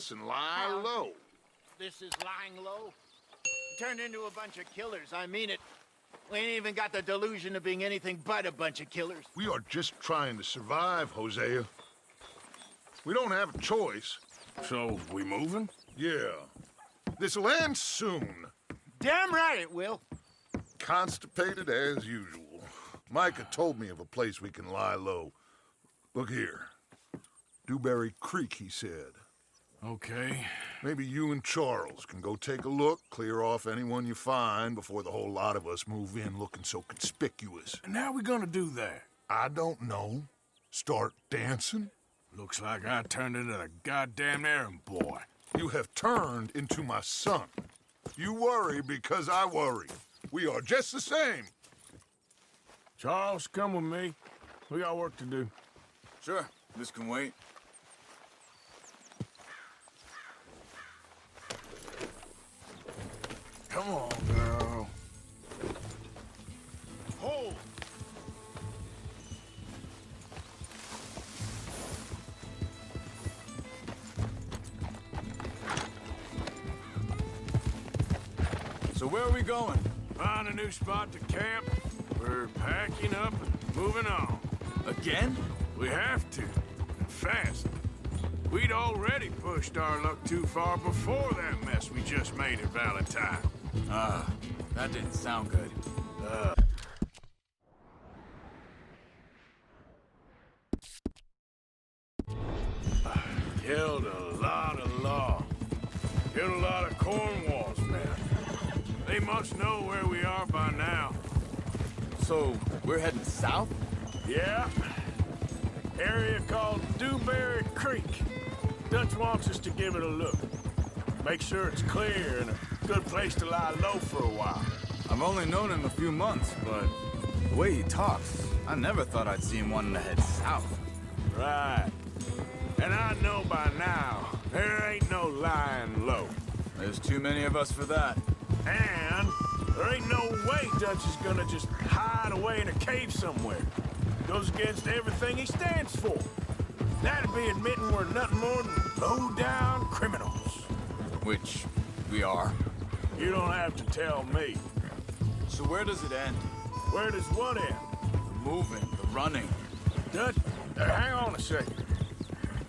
us and lie low. This is lying low? Turned into a bunch of killers, I mean it. We ain't even got the delusion of being anything but a bunch of killers. We are just trying to survive, Hosea. We don't have a choice. So, we moving? Yeah. This'll end soon. Damn right it will. Constipated as usual. Micah told me of a place we can lie low. Look here. Dewberry Creek, he said. Okay. Maybe you and Charles can go take a look, clear off anyone you find before the whole lot of us move in looking so conspicuous. And how we gonna do that? I don't know. Start dancing? Looks like I turned into the goddamn errand boy. You have turned into my son. You worry because I worry. We are just the same. Charles, come with me. We got work to do. Sure, this can wait. Come on, girl. Hold! So where are we going? Find a new spot to camp. We're packing up and moving on. Again? We have to, and fast. We'd already pushed our luck too far before that mess we just made at Valentine. That didn't sound good. Killed a lot of law. Killed a lot of Cornwall's men. They must know where we are by now. So, we're heading south? Yeah. Area called Dewberry Creek. Dutch wants us to give it a look. Make sure it's clear and a good place to lie low for a while. I've only known him a few months, but the way he talks, I never thought I'd see him wanting to head south. Right. And I know by now, there ain't no lying low. There's too many of us for that. And there ain't no way Dutch is gonna just hide away in a cave somewhere. Goes against everything he stands for. That'd be admitting we're nothing more than low-down criminals. Which we are. You don't have to tell me. So where does it end? Where does what end? The moving, the running. Dutch, hang on a second.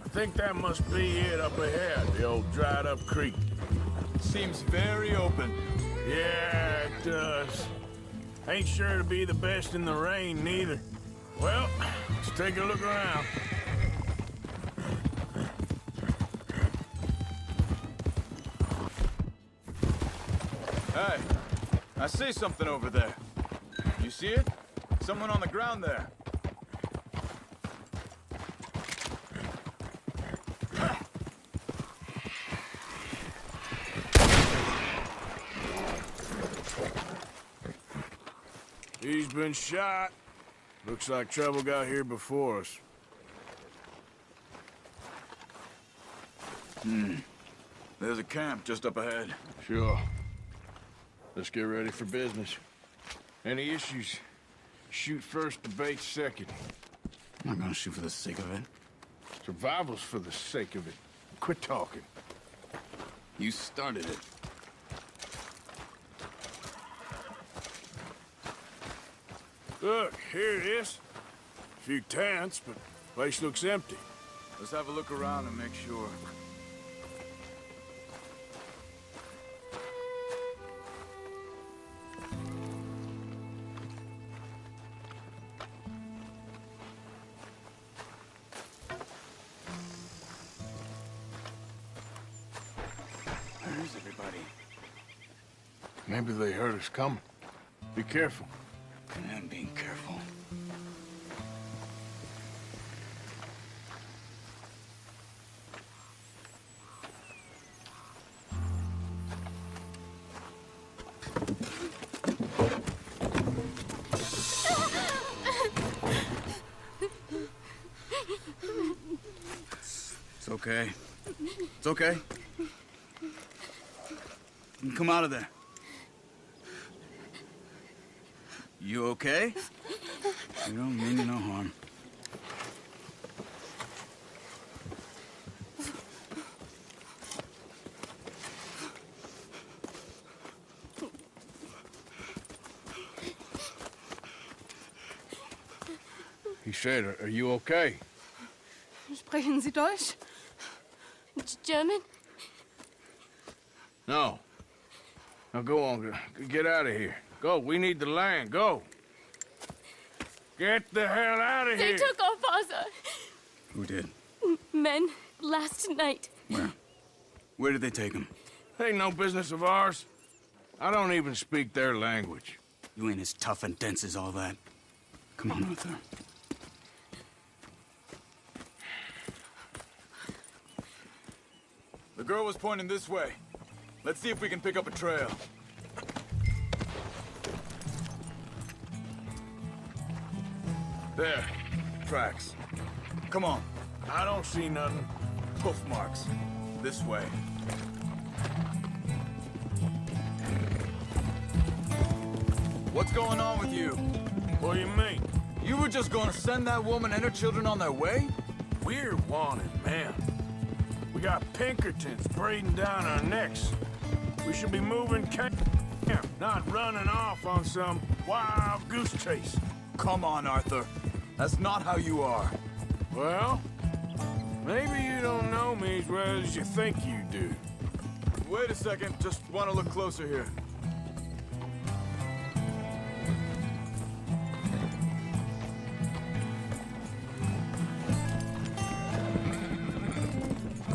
I think that must be it up ahead, the old dried-up creek. Seems very open. Yeah, it does. Ain't sure to be the best in the rain, neither. Well, let's take a look around. Hey, I see something over there. You see it? Someone on the ground there. He's been shot. Looks like trouble got here before us. There's a camp just up ahead. Sure. Let's get ready for business. Any issues? Shoot first, debate second. I'm not gonna shoot for the sake of it. Survival's for the sake of it. Quit talking. You started it. Look, here it is. A few tents, but place looks empty. Let's have a look around and make sure. Where is everybody? Maybe they heard us coming. Be careful. I am being careful. It's okay. It's okay. You can come out of there. You okay? You don't mean you no harm. He said, are you okay? Sprechen Sie Deutsch? German? No. Now go on, get out of here. Go, we need the land, go. Get the hell out of They here! took our father. Who did? Men, last night. Where? Where did they take him? Ain't no business of ours. I don't even speak their language. You ain't as tough and dense as all that. Come on, Arthur. The girl was pointing this way. Let's see if we can pick up a trail. There. Tracks. Come on. I don't see nothing. Hoof marks. This way. What's going on with you? What do you mean? You were just gonna send that woman and her children on their way? We're wanted, man. We got Pinkertons breathing down our necks. We should be moving camp, not running off on some wild goose chase. Come on, Arthur. That's not how you are. Well, maybe you don't know me as well as you think you do. Wait a second. Just want to look closer here.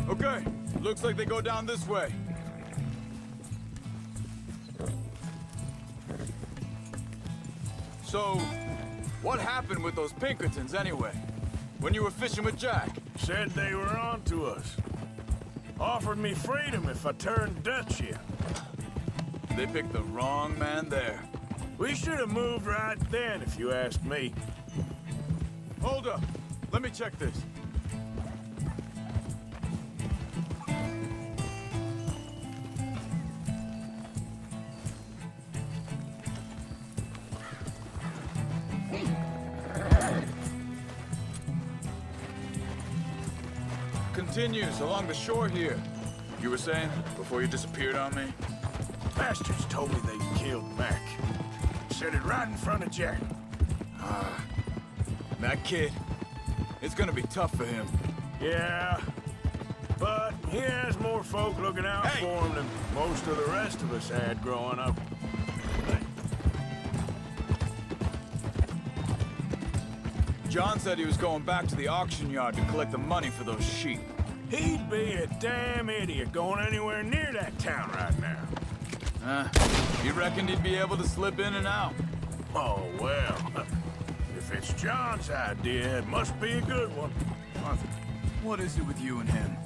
Okay. Looks like they go down this way. So, what happened with those Pinkertons anyway? When you were fishing with Jack? Said they were on to us. Offered me freedom if I turned Dutch here. They picked the wrong man there. We should have moved right then, if you ask me. Hold up. Let me check this. Continues along the shore here. You were saying, before you disappeared on me? Bastards told me they killed Mac. Said it right in front of Jack. That kid. It's gonna be tough for him. Yeah, but he has more folk looking out for him than most of the rest of us had growing up. John said he was going back to the auction yard to collect the money for those sheep. He'd be a damn idiot going anywhere near that town right now. You reckoned he'd be able to slip in and out? Oh, well, if it's John's idea, it must be a good one. Arthur, what is it with you and him?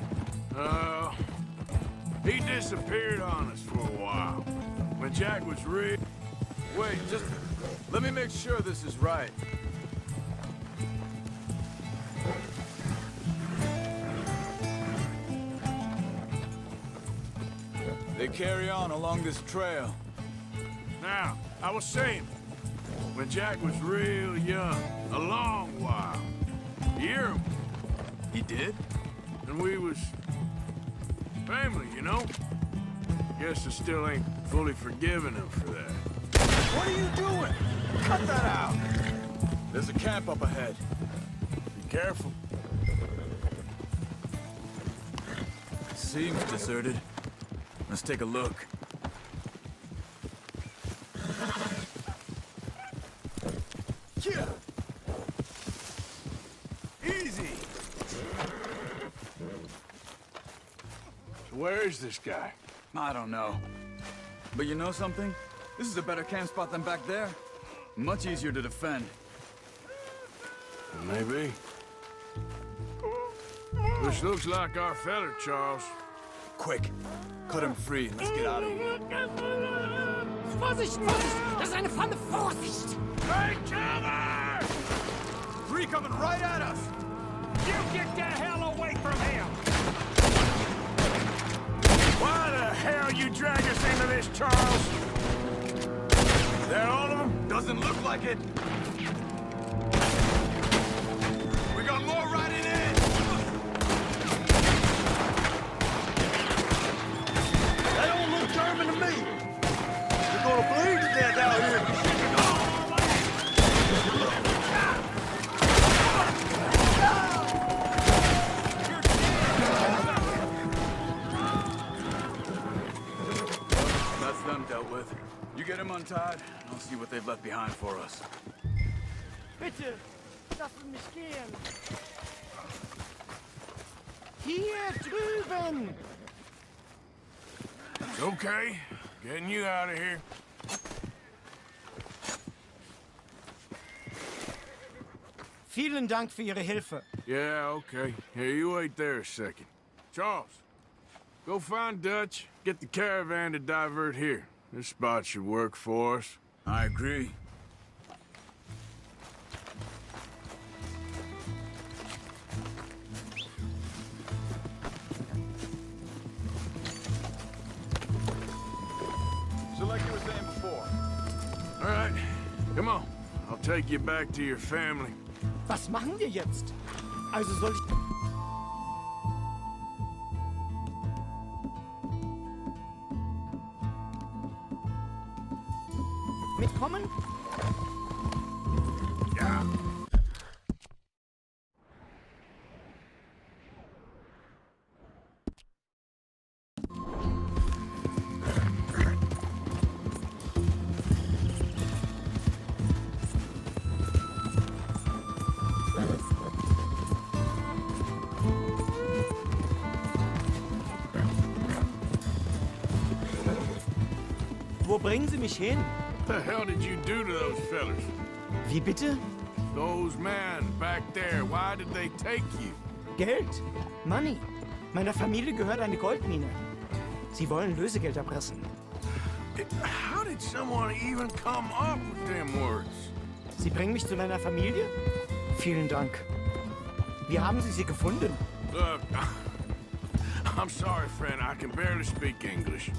He disappeared on us for a while. When Jack was real... Wait, just let me make sure this is right. They carry on along this trail. Now, I was saying, when Jack was real young, a long while, you hear him, He did? and we was family, you know? Guess I still ain't fully forgiven him for that. What are you doing? Cut that out! There's a camp up ahead. Be careful. Seems deserted. Let's take a look. Yeah. Easy. So where is this guy? I don't know. But you know something? This is a better camp spot than back there. Much easier to defend. Maybe. This looks like our fella, Charles. Quick, cut him free and let's get out of here. Vorsicht, Vorsicht! Das ist eine Falle! Vorsicht! Hey, cover! Three coming right at us! You get the hell away from him! Why the hell you drag us into this, Charles? Is that all of them? Doesn't look like it. We got more riding in! They don't look German to me. You're gonna bleed to death out here. them dealt with. You get them untied, and I'll see what they've left behind for us. Bitte, lassen mich gehen. Hier drüben. It's okay. Getting you out of here. Vielen Dank für Ihre Hilfe. Yeah, okay. Here, you wait there a second. Charles, go find Dutch. Get the caravan to divert here. This spot should work for us. I agree. So like you were saying before. All right, come on. I'll take you back to your family. Was machen wir jetzt? Also soll ich... mitkommen? Ja. Wo bringen Sie mich hin? What the hell did you do to those fellers? Wie bitte? Those men back there, why did they take you? Geld? Money. Meiner Familie gehört eine Goldmine. Sie wollen Lösegeld erpressen. How did someone even come up with them words? Sie bringen mich zu meiner Familie? Vielen Dank. Wie haben Sie sie gefunden? Look, I'm sorry, friend. I can barely speak English.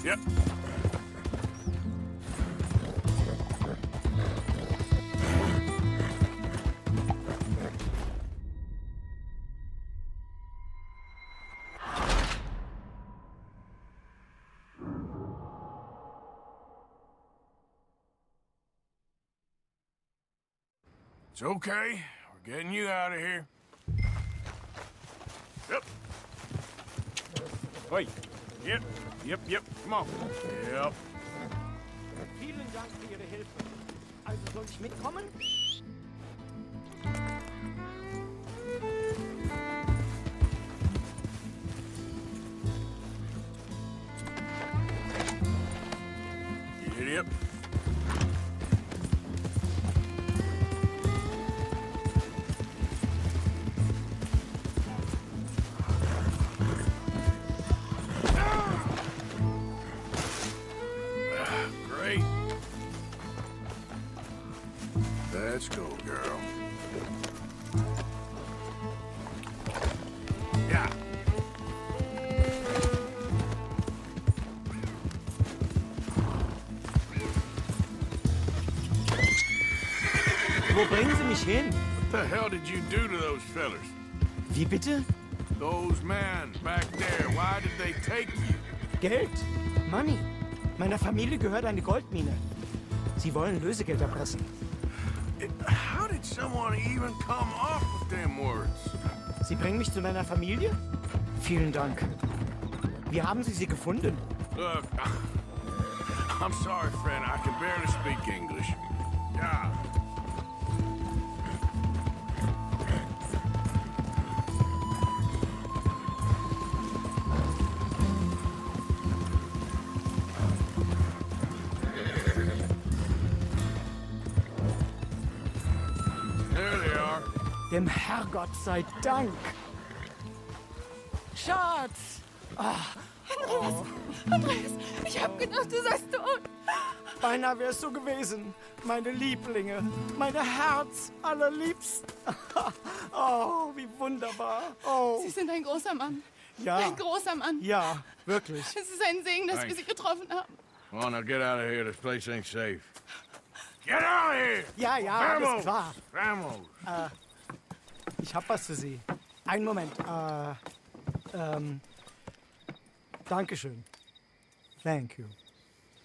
Yep. It's okay. We're getting you out of here. Yep. Wait. Yep. Come on. Yep. Vielen Dank für Ihre Hilfe. Also soll ich mitkommen? Yep. Great. Let's go, girl. Yeah. Wo bringen Sie mich hin? What the hell did you do to those fellers? Wie bitte? Those men back there, why did they take you? Geld. Money. Meiner Familie gehört eine Goldmine. Sie wollen Lösegeld erpressen. How did someone even come up with them words? Sie bringen mich zu meiner Familie? Vielen Dank. Wie haben Sie sie gefunden? Look, I'm sorry, friend. I can barely speak English. Yeah. There they are. Dem Herrgott sei Dank. Schatz! Andreas, ich hab gedacht, du seist tot. Beinahe wär's so gewesen. Meine Lieblinge, meine Herz allerliebsten. Oh, wie wunderbar. Oh, Sie sind ein großer Mann. ja. Ein großer Mann. Ja, wirklich. Es ist ein Segen, dass wir Sie getroffen haben. Come on, now get out of here. This place ain't safe. Get out of here! Ja, ja, alles klar. Vamos! Ich hab was für Sie. Einen Moment. Dankeschön. Thank you.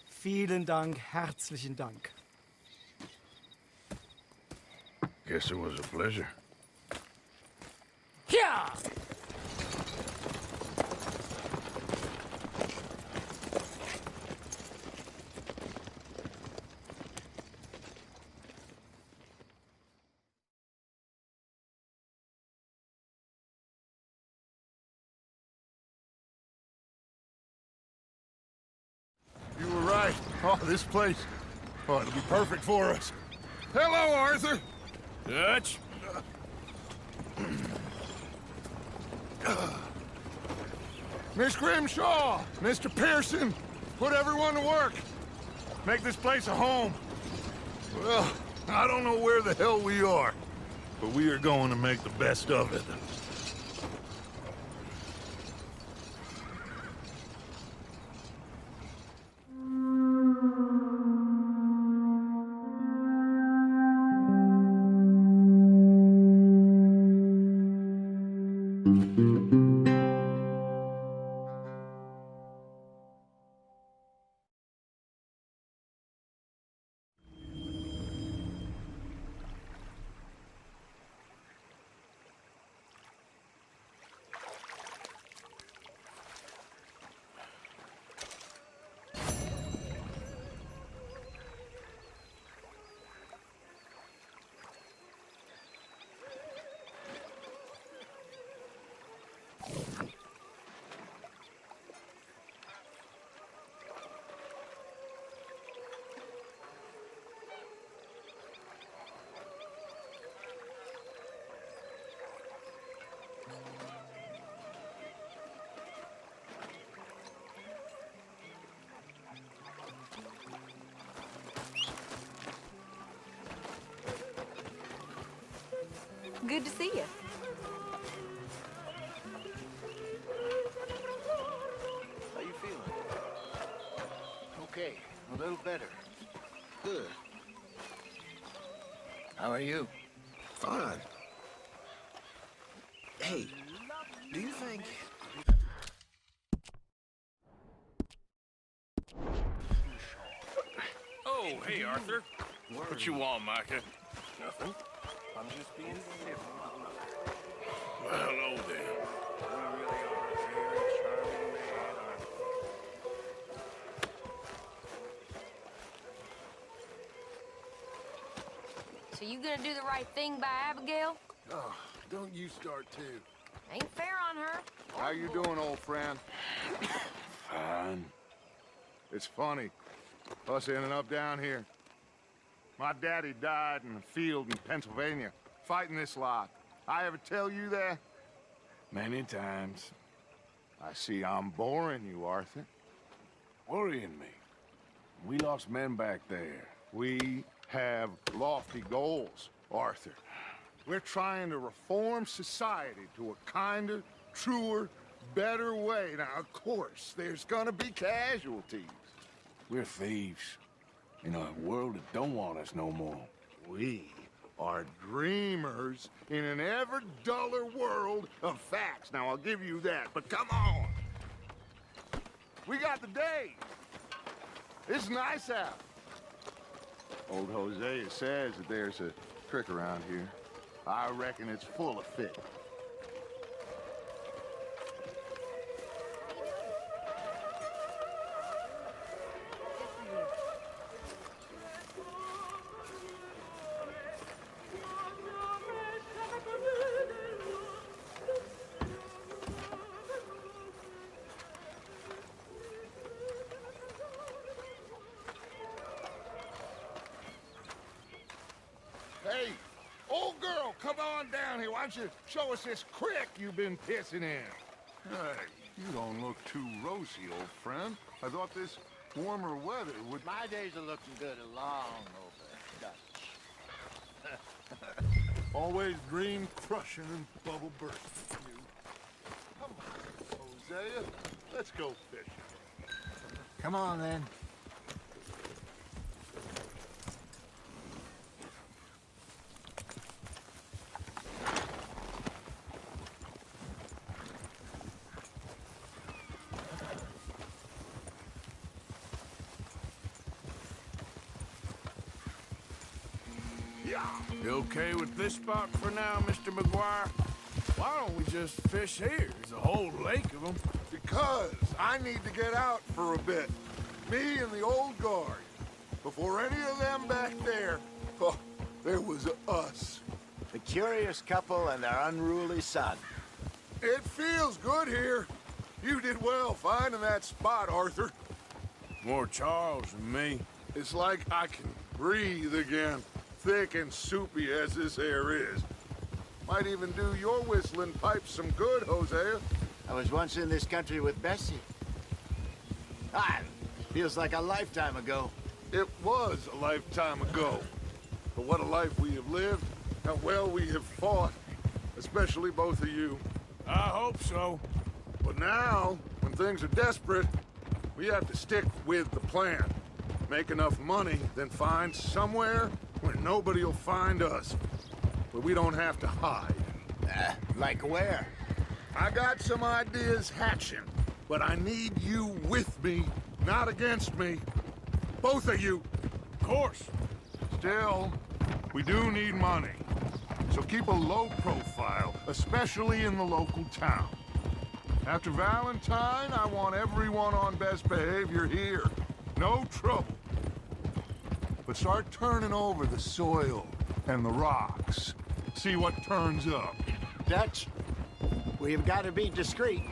Vielen Dank, herzlichen Dank. Guess it was a pleasure. Ja! You were right. Oh, this place. Oh, it'll be perfect for us. Hello, Arthur. Dutch? Miss Grimshaw, Mr. Pearson, put everyone to work. Make this place a home. Well, I don't know where the hell we are, but we are going to make the best of it. Good to see you. How you feeling? Okay, a little better. Good. How are you? Fine. Hey, do you think... Oh, hey, Arthur. What you want, Micah? Nothing. I'm just being civil. Well, hello there. You really are a very charming man, Arthur. So you gonna do the right thing by Abigail? Oh, don't you start too. Ain't fair on her. How you doing, old friend? Fine. It's funny, us ending up down here. My daddy died in a field in Pennsylvania, fighting this lot. I ever tell you that? Many times. I see I'm boring you, Arthur. Worrying me. We lost men back there. We have lofty goals, Arthur. We're trying to reform society to a kinder, truer, better way. Now, of course, there's gonna be casualties. We're thieves. In a world that don't want us no more. We are dreamers in an ever duller world of facts. Now, I'll give you that, but come on. We got the day. It's nice out. Old Hosea says that there's a trick around here. I reckon it's full of fit. Hey, old girl, come on down here. Why don't you show us this creek you've been pissing in? Hey, you don't look too rosy, old friend. I thought this warmer weather would... My days are looking good along over Dutch. Always dream crushing and bubble bursting. You. Come on, Hosea. Let's go fishing. Come on, then. You okay with this spot for now, Mr. McGuire? Why don't we just fish here? There's a whole lake of them. Because I need to get out for a bit. Me and the old guard. Before any of them back there, oh, there was us. The curious couple and their unruly son. It feels good here. You did well finding that spot, Arthur. More Charles than me. It's like I can breathe again. Thick and soupy as this air is. Might even do your whistling pipes some good, Hosea. I was once in this country with Bessie. Feels like a lifetime ago. It was a lifetime ago. But what a life we have lived. How well we have fought. Especially both of you. I hope so. But now, when things are desperate, we have to stick with the plan. Make enough money, then find somewhere where nobody will find us. Where we don't have to hide. Like where? I got some ideas hatching, but I need you with me, not against me. Both of you. Of course. Still, we do need money. So keep a low profile, especially in the local town. After Valentine, I want everyone on best behavior here. No trouble. But start turning over the soil and the rocks. See what turns up. Dutch, we've got to be discreet.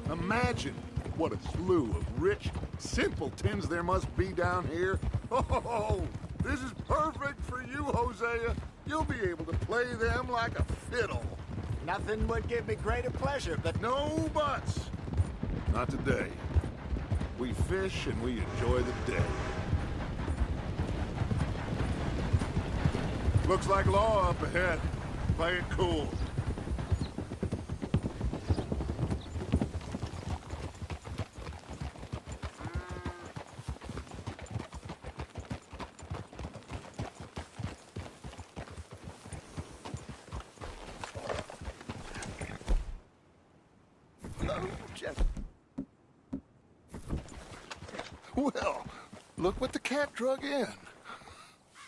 Imagine what a slew of rich simpletons there must be down here. Oh, this is perfect for you, Hosea. You'll be able to play them like a fiddle. Nothing would give me greater pleasure, but... No buts. Not today. We fish and we enjoy the day. Looks like law up ahead. Play it cool. Well, look what the cat drug in.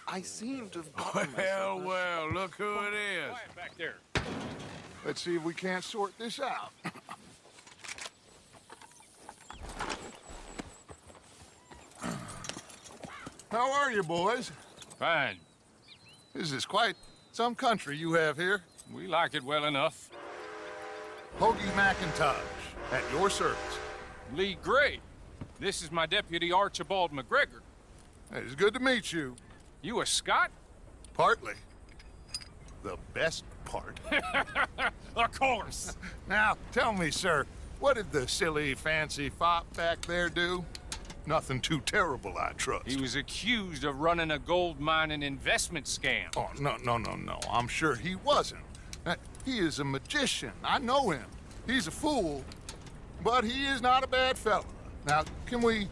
I seem to have gotten myself this. Well, look who it is. Quiet back there. Let's see if we can't sort this out. How are you, boys? Fine. This is quite some country you have here. We like it well enough. Hoagie McIntosh, at your service. Lee Gray. This is my deputy, Archibald McGregor. It's good to meet you. You a Scot? Partly. The best part. Of course. Now, tell me, sir, what did the silly, fancy fop back there do? Nothing too terrible, I trust. He was accused of running a gold mining investment scam. Oh, no. I'm sure he wasn't. He is a magician. I know him. He's a fool, but he is not a bad fellow. Now, can we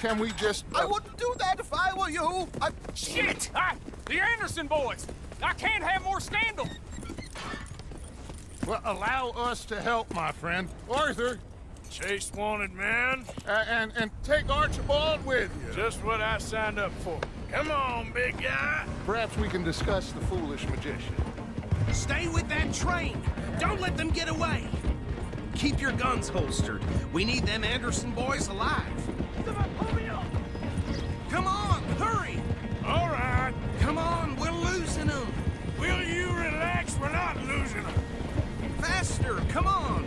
can we just... I wouldn't do that if I were you. Shit! The Anderson boys! I can't have more scandal! Well, allow us to help, my friend. Arthur, Chase wanted man. and take Archibald with you. Just what I signed up for. Come on, big guy. Perhaps we can discuss the foolish magician. Stay with that train. Don't let them get away. Keep your guns holstered. We need them Anderson boys alive. Come on, hurry! All right. Come on, we're losing them. Will you relax? We're not losing them. Faster, come on.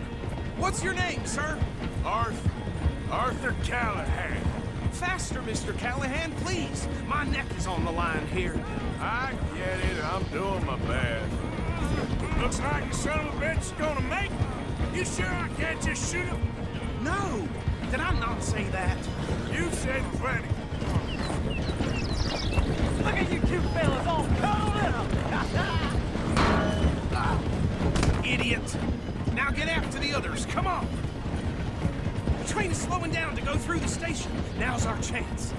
What's your name, sir? Arthur Callahan. Faster, Mr. Callahan, please. My neck is on the line here. I get it. I'm doing my best. Looks like the son of a bitch is gonna make it. You sure I can't just shoot him? No! Did I not say that? You said plenty. Look at you two fellas all cuddled up! Idiot! Now get after the others, come on! The train is slowing down to go through the station. Now's our chance.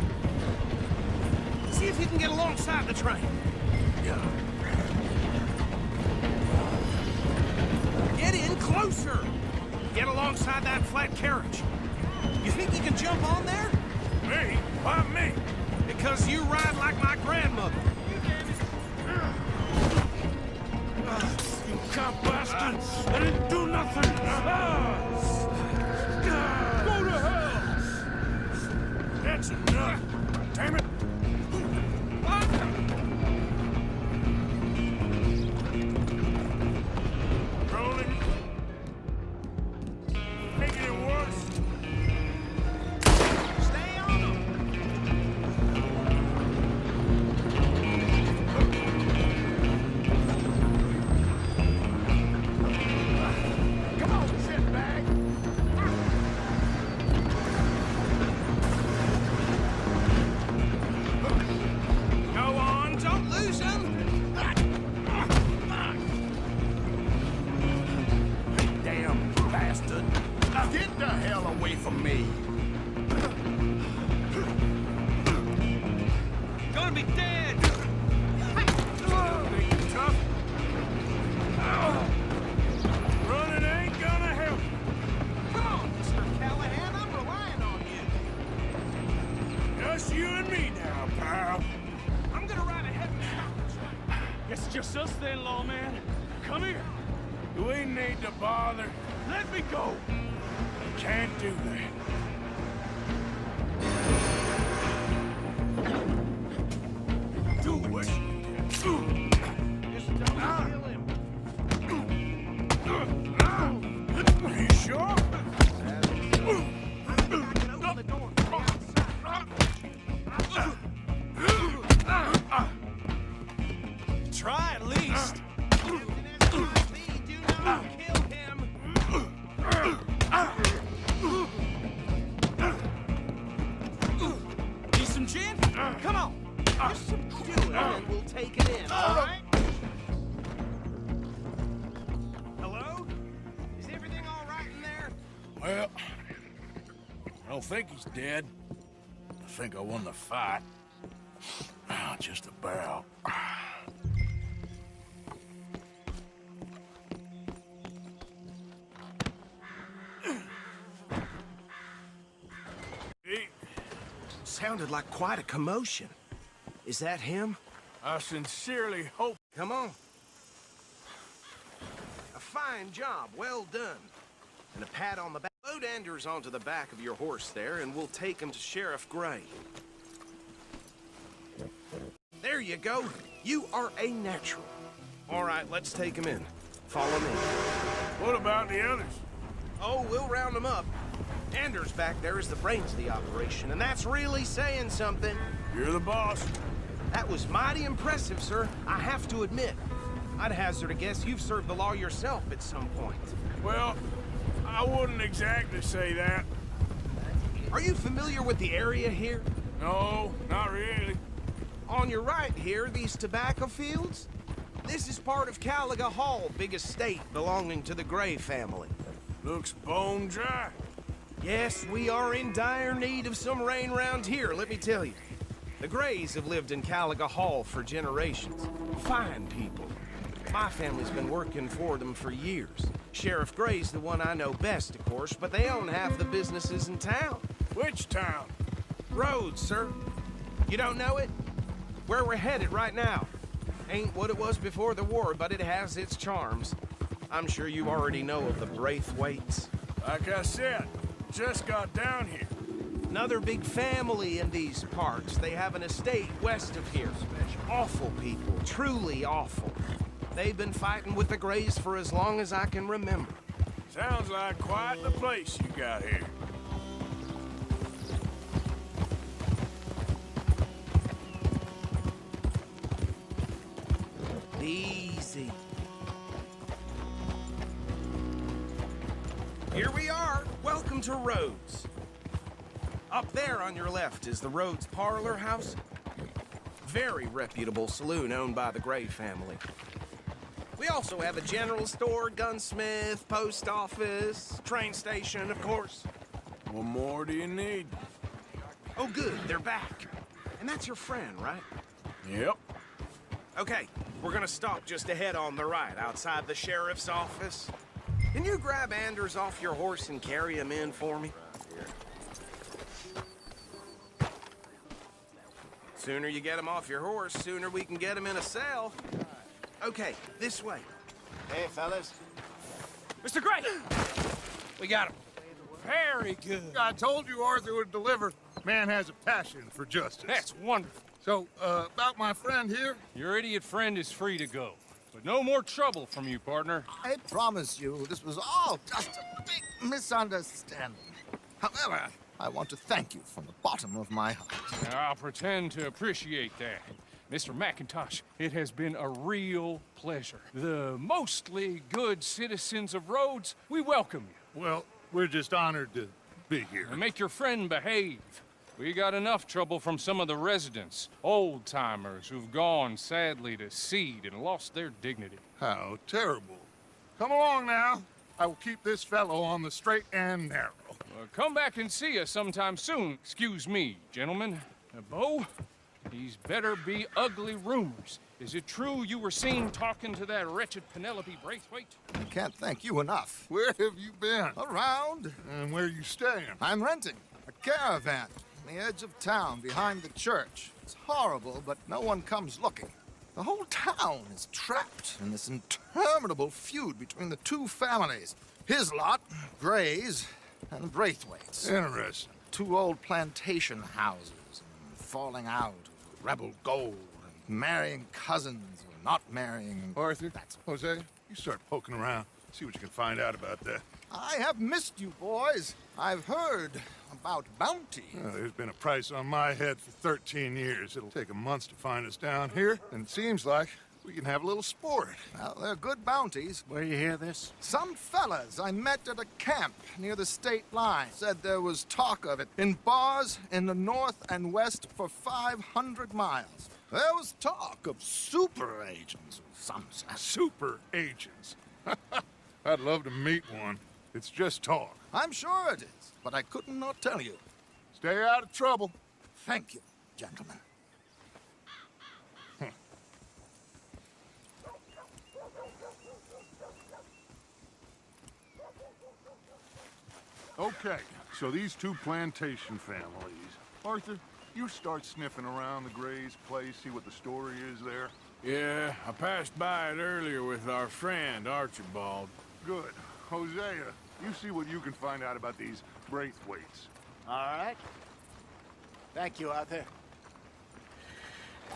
See if you can get alongside the train. Get in closer! Get alongside that flat carriage. You think you can jump on there? Me? Why me? Because you ride like my grandmother. You cop bastard! I didn't do nothing! Go to hell! That's enough! Damn it! Rolling. Making it worse. Stay on them! Come on, shitbag! Go on, don't lose them! Damn bastard! Get the hell away from me! Gonna be dead! Tough. Running ain't gonna help. Come on, Mr. Callahan, I'm relying on you. Just you and me now, pal. I'm gonna ride ahead and stop the train. Guess it's just us then, lawman. Come here. We need to bother. Let me go. Can't do that. Do what you Just don't kill him. You sure? I can open the door from the outside. Try at least. Do not kill him. Need some gin? Come on. Just subdue it and we'll take it in, all right? Hello? Is everything all right in there? Well, I don't think he's dead. I think I won the fight. Just about. Sounded like quite a commotion. Is that him? I sincerely hope. Come on. A fine job, well done. And a pat on the back. Load Anders onto the back of your horse there, and we'll take him to Sheriff Gray. There you go. You are a natural. All right, let's take him in. Follow me. What about the others? Oh, we'll round them up. Anders back there is the brains of the operation, and that's really saying something. You're the boss. That was mighty impressive, sir. I have to admit. I'd hazard a guess you've served the law yourself at some point. Well, I wouldn't exactly say that. Are you familiar with the area here? No, not really. On your right here, these tobacco fields? This is part of Caliga Hall, big estate belonging to the Gray family. Looks bone dry. Yes, we are in dire need of some rain around here, let me tell you. The Grays have lived in Caliga Hall for generations. Fine people. My family's been working for them for years. Sheriff Gray's the one I know best, of course, but they own half the businesses in town. Which town? Rhodes, sir. You don't know it? Where we're headed right now. Ain't what it was before the war, but it has its charms. I'm sure you already know of the Braithwaites. Like I said, just got down here. Another big family in these parts. They have an estate west of here. Awful people, truly awful. They've been fighting with the Grays for as long as I can remember. Sounds like quite the place you got here. Easy. Here we are. Welcome to Rhodes. Up there on your left is the Rhodes Parlor House. Very reputable saloon owned by the Gray family. We also have a general store, gunsmith, post office, train station, of course. What more do you need? Oh, good, they're back. And that's your friend, right? Yep. Okay, we're gonna stop just ahead on the right, outside the sheriff's office. Can you grab Anders off your horse and carry him in for me? Sooner you get him off your horse, sooner we can get him in a cell. Okay, this way. Hey, fellas. Mr. Gray! We got him. Very good. I told you Arthur would deliver. Man has a passion for justice. That's wonderful. So, about my friend here? Your idiot friend is free to go. But no more trouble from you, partner. I promise you, this was all just a big misunderstanding. However, I want to thank you from the bottom of my heart. I'll pretend to appreciate that. Mr. McIntosh, it has been a real pleasure. The mostly good citizens of Rhodes, we welcome you. Well, we're just honored to be here. And make your friend behave. We got enough trouble from some of the residents, old-timers who've gone, sadly, to seed and lost their dignity. How terrible. Come along now. I will keep this fellow on the straight and narrow. Come back and see us sometime soon. Excuse me, gentlemen. Bo, these better be ugly rumors. Is it true you were seen talking to that wretched Penelope Braithwaite? I can't thank you enough. Where have you been? Around. And where are you staying? I'm renting a caravan on the edge of town behind the church. It's horrible, but no one comes looking. The whole town is trapped in this interminable feud between the two families. His lot, Gray's, and Braithwaite's. Interesting. Two old plantation houses, and falling out of rebel gold, and marrying cousins or not marrying. Arthur, Jose, you start poking around. See what you can find out about that. I have missed you, boys. I've heard about bounty. There's been a price on my head for 13 years. It'll take a month to find us down here, and it seems like we can have a little sport. Well, they're good bounties. Where you hear this? Some fellas I met at a camp near the state line said there was talk of it in bars in the north and west for 500 miles. There was talk of super agents of some sort. Super agents. I'd love to meet one. It's just talk. I'm sure it is, but I couldn't not tell you. Stay out of trouble. Thank you, gentlemen. Okay, so these two plantation families. Arthur, you start sniffing around the Gray's place, see what the story is there. Yeah, I passed by it earlier with our friend, Archibald. Good. Hosea, you see what you can find out about these Braithwaites. All right. Thank you, Arthur.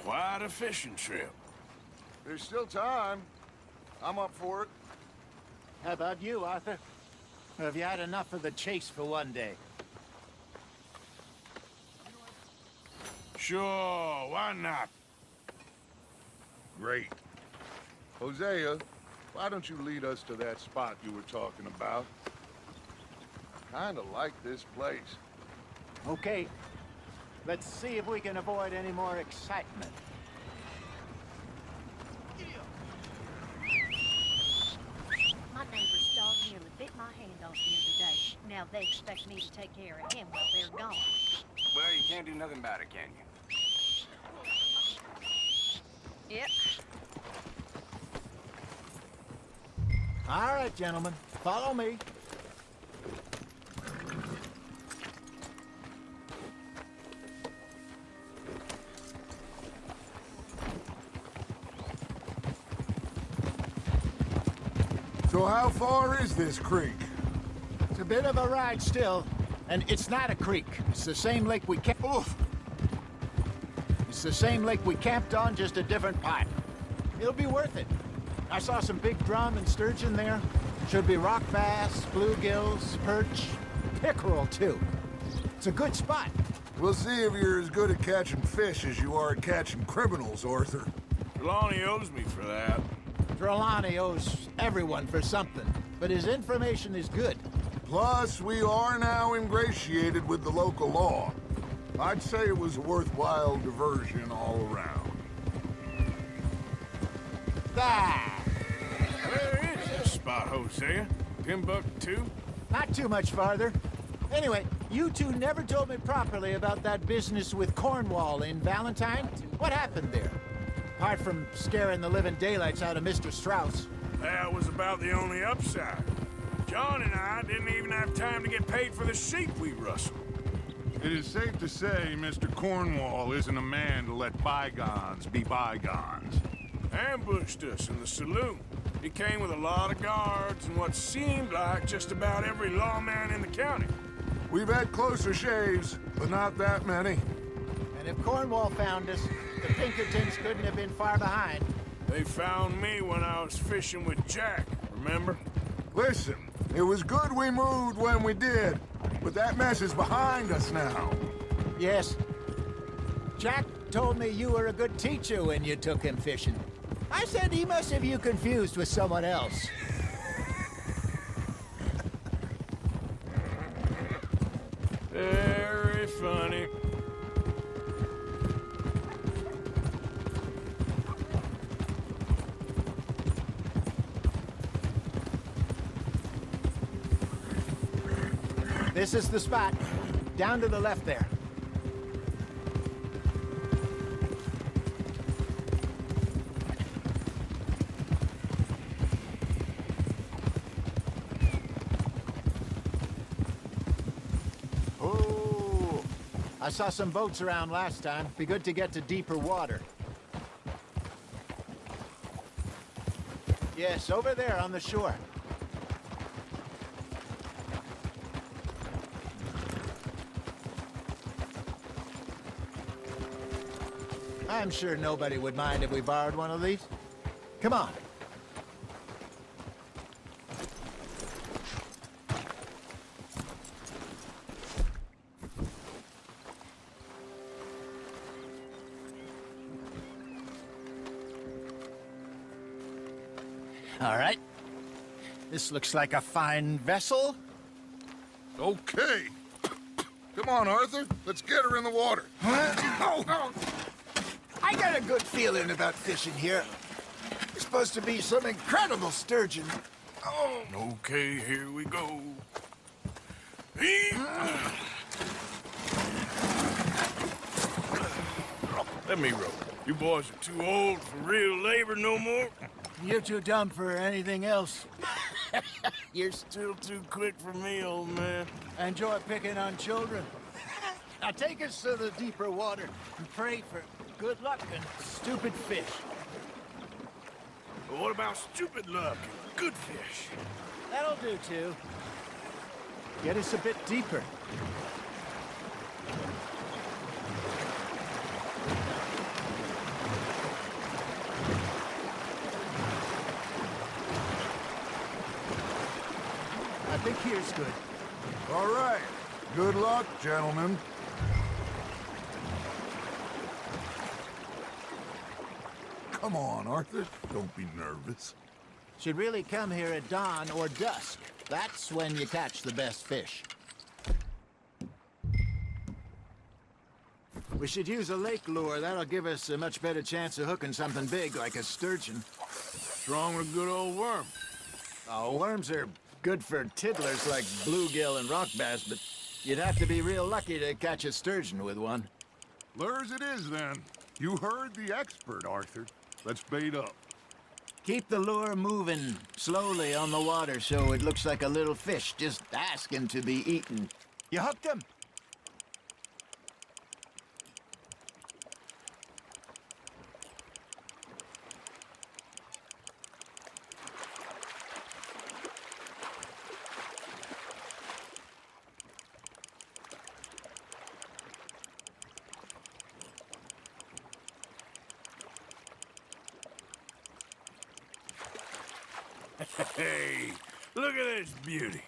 Quite a fishing trip. There's still time. I'm up for it. How about you, Arthur? Or have you had enough of the chase for one day? Sure, why not? Great. Hosea, why don't you lead us to that spot you were talking about? I kinda like this place. Okay. Let's see if we can avoid any more excitement. My neighbor's dog nearly bit my hand off the other day. Now they expect me to take care of him while they're gone. Well, you can't do nothing about it, can you? Yep. All right, gentlemen. Follow me. So how far is this creek? It's a bit of a ride still, and it's not a creek. It's the same lake we camped. It's the same lake we camped on, just a different part. It'll be worth it. I saw some big drum and sturgeon there. Should be rock bass, bluegills, perch, pickerel too. It's a good spot. We'll see if you're as good at catching fish as you are at catching criminals, Arthur. Trelawney owes me for that. Trelawney owes everyone for something, but his information is good. Plus, we are now ingratiated with the local law. I'd say it was a worthwhile diversion all around. Where is this spot, Hosea? Timbuktu? Not too much farther. Anyway, you two never told me properly about that business with Cornwall in Valentine. What happened there? Apart from scaring the living daylights out of Mr. Strauss. That was about the only upside. John and I didn't even have time to get paid for the sheep we rustled. It is safe to say Mr. Cornwall isn't a man to let bygones be bygones. Ambushed us in the saloon. He came with a lot of guards and what seemed like just about every lawman in the county. We've had closer shaves, but not that many. And if Cornwall found us, the Pinkertons couldn't have been far behind. They found me when I was fishing with Jack, remember? Listen, it was good we moved when we did, but that mess is behind us now. Yes. Jack told me you were a good teacher when you took him fishing. I said he must have you confused with someone else. Very funny. This is the spot. Down to the left there. Oh, I saw some boats around last time. Be good to get to deeper water. Yes, over there on the shore. I'm sure nobody would mind if we borrowed one of these. Come on. All right. This looks like a fine vessel. Okay. Come on, Arthur. Let's get her in the water. I got a good feeling about fishing here. There's supposed to be some incredible sturgeon. Oh. Okay, here we go. Let me row. You boys are too old for real labor no more. You're too dumb for anything else. You're still too quick for me, old man. Enjoy picking on children. Now take us to the deeper water and pray for good luck and stupid fish. But what about stupid luck and good fish? That'll do, too. Get us a bit deeper. I think here's good. All right. Good luck, gentlemen. Come on, Arthur. Don't be nervous. Should really come here at dawn or dusk. That's when you catch the best fish. We should use a lake lure. That'll give us a much better chance of hooking something big like a sturgeon. What's wrong with a good old worm? Oh, worms are Good for tiddlers like bluegill and rock bass, but you'd have to be real lucky to catch a sturgeon with one. Lures it is, then. You heard the expert, Arthur. Let's bait up. Keep the lure moving slowly on the water so it looks like a little fish just asking to be eaten. You hooked him? Hey, look at this beauty.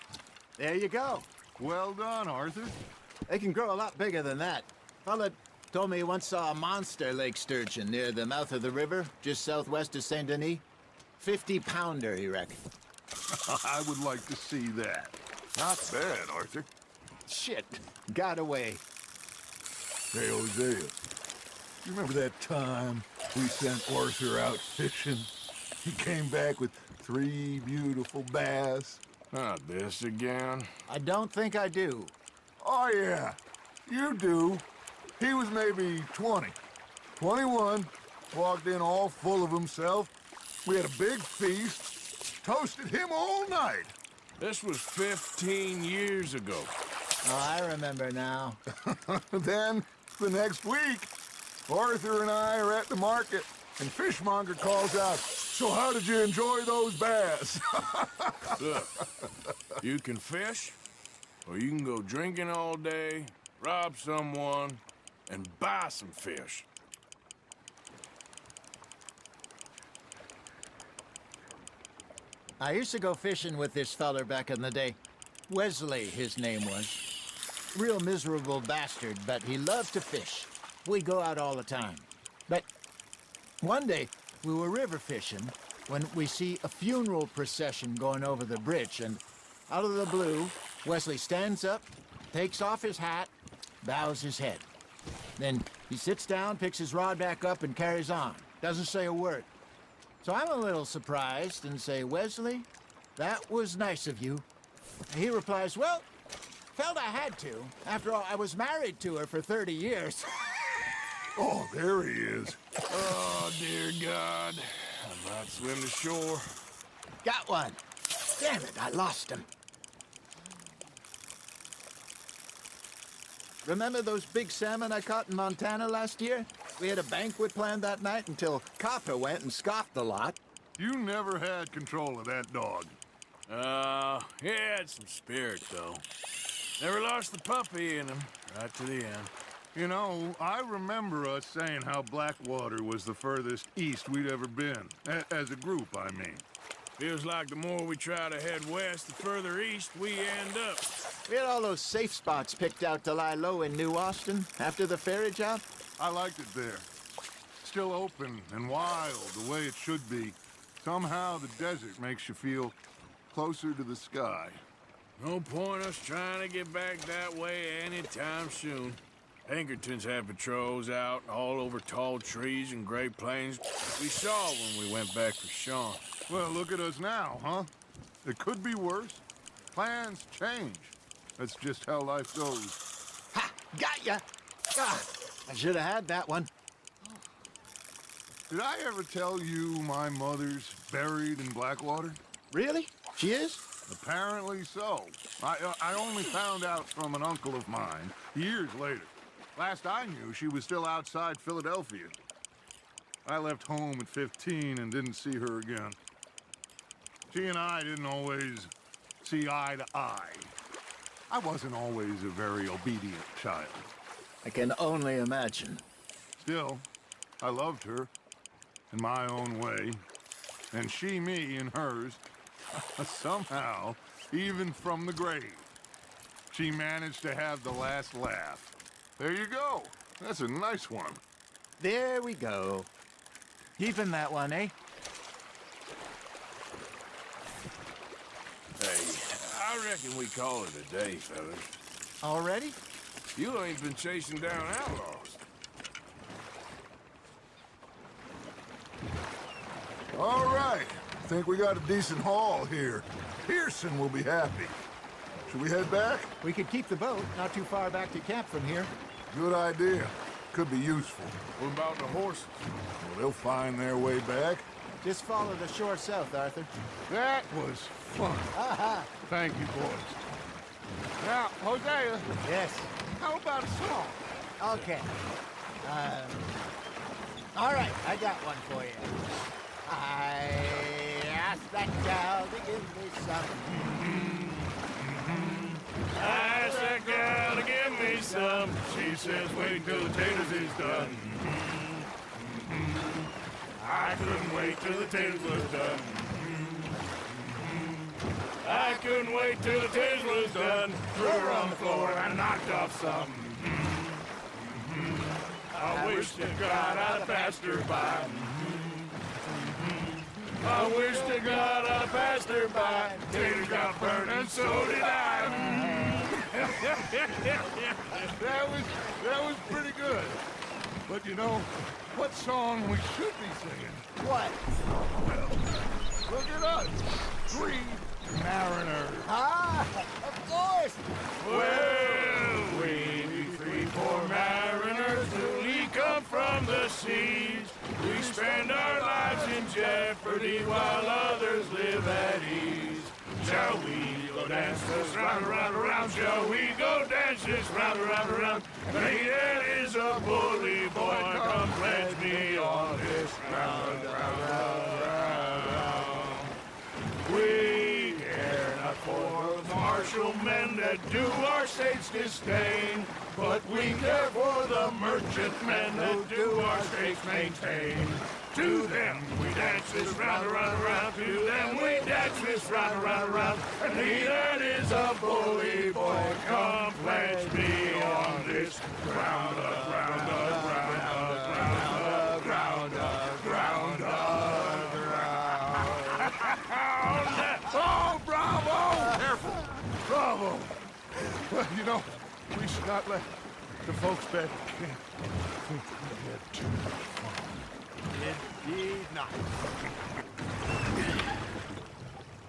There you go. Well done, Arthur. They can grow a lot bigger than that. Fella told me he once saw a monster lake sturgeon near the mouth of the river, just southwest of Saint Denis. 50-pounder, he reckoned. I would like to see that. Not bad, Arthur. Shit, got away. Hey, Hosea, you remember that time we sent Arthur out fishing? He came back with 3 beautiful bass. Not this again. I don't think I do. Oh, yeah, you do. He was maybe 20, 21, walked in all full of himself. We had a big feast, toasted him all night. This was 15 years ago. Oh, I remember now. Then, the next week, Arthur and I are at the market, and Fishmonger calls out, "So how did you enjoy those bass?" Look, you can fish, or you can go drinking all day, rob someone, and buy some fish. I used to go fishing with this feller back in the day. Wesley, his name was. Real miserable bastard, but he loved to fish. We'd go out all the time. But one day, we were river fishing when we see a funeral procession going over the bridge, and out of the blue, Wesley stands up, takes off his hat, bows his head. Then he sits down, picks his rod back up, and carries on. Doesn't say a word. So I'm a little surprised and say, "Wesley, that was nice of you." He replies, "Well, felt I had to. After all, I was married to her for 30 years. Oh, there he is. Oh, dear God. I might swim to shore. Got one. Damn it, I lost him. Remember those big salmon I caught in Montana last year? We had a banquet planned that night until Copper went and scoffed a lot. You never had control of that dog. He had some spirit, though. Never lost the puppy in him, right to the end. You know, I remember us saying how Blackwater was the furthest east we'd ever been. As a group, I mean. Feels like the more we try to head west, the further east we end up. We had all those safe spots picked out to lie low in New Austin after the ferry job. I liked it there. Still open and wild, the way it should be. Somehow the desert makes you feel closer to the sky. No point us trying to get back that way anytime soon. Pinkertons had patrols out all over tall trees and Great Plains. We saw when we went back for Sean. Well, look at us now, huh? It could be worse. Plans change. That's just how life goes. Ha! Got ya! God, I should have had that one. Did I ever tell you my mother's buried in Blackwater? Really? She is? Apparently so. I only found out from an uncle of mine years later. Last I knew, she was still outside Philadelphia. I left home at 15 and didn't see her again. She and I didn't always see eye to eye. I wasn't always a very obedient child. I can only imagine. Still, I loved her in my own way, and she me in hers. Somehow, even from the grave, she managed to have the last laugh. There you go. That's a nice one. There we go. Keeping that one, eh? Hey, I reckon we call it a day, fellas. Already? You ain't been chasing down outlaws. All right. I think we got a decent haul here. Pearson will be happy. Should we head back? We could keep the boat not too far back to camp from here. Good idea. Could be useful. What about the horses? Well, they'll find their way back. Just follow the shore south, Arthur. That was fun. Aha! Thank you, boys. Now, Hosea, Yes. how about a song? Okay. All right, I got one for you. I asked that gal to give me some. Ask that gal to give me some. She says wait till the taters is done. I couldn't wait till the taters was done. I couldn't wait till the taters was done. Threw her on the floor and I knocked off some. I wish to God I'd passed her by. I wish to God I passed her by. Taters got burned and so did I. That was pretty good. But you know, what song we should be singing? What? Well, look at us. 3 mariners. Ah, of course. Well, we 3 poor mariners newly come from the seas. We spend our lives in jeopardy while others live at ease. Shall we go dance this round, around, around? Shall we go dance this round, around, around? There is a bully boy, come pledge me on this round, round, round, round. We care not for the martial men that do our state's disdain, but we care for the merchant men that do our state's maintain. To them we dance this round, around, around. To them we dance this round, around, around. And he that is a bully boy, come pledge me on this ground up, ground up, ground up, ground up, ground up, ground up. Oh, bravo! Careful. Bravo. Well, you know, we should not let the folks back think we had too much fun. Indeed not.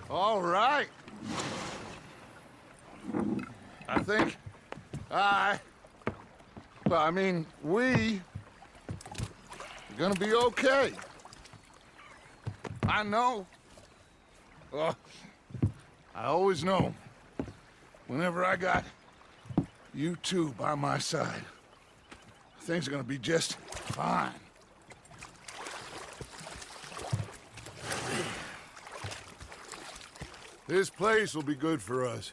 All right. I think we are gonna be okay. I know. I always know. Whenever I got you two by my side, things are gonna be just fine. This place will be good for us.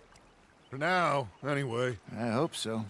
For now, anyway. I hope so.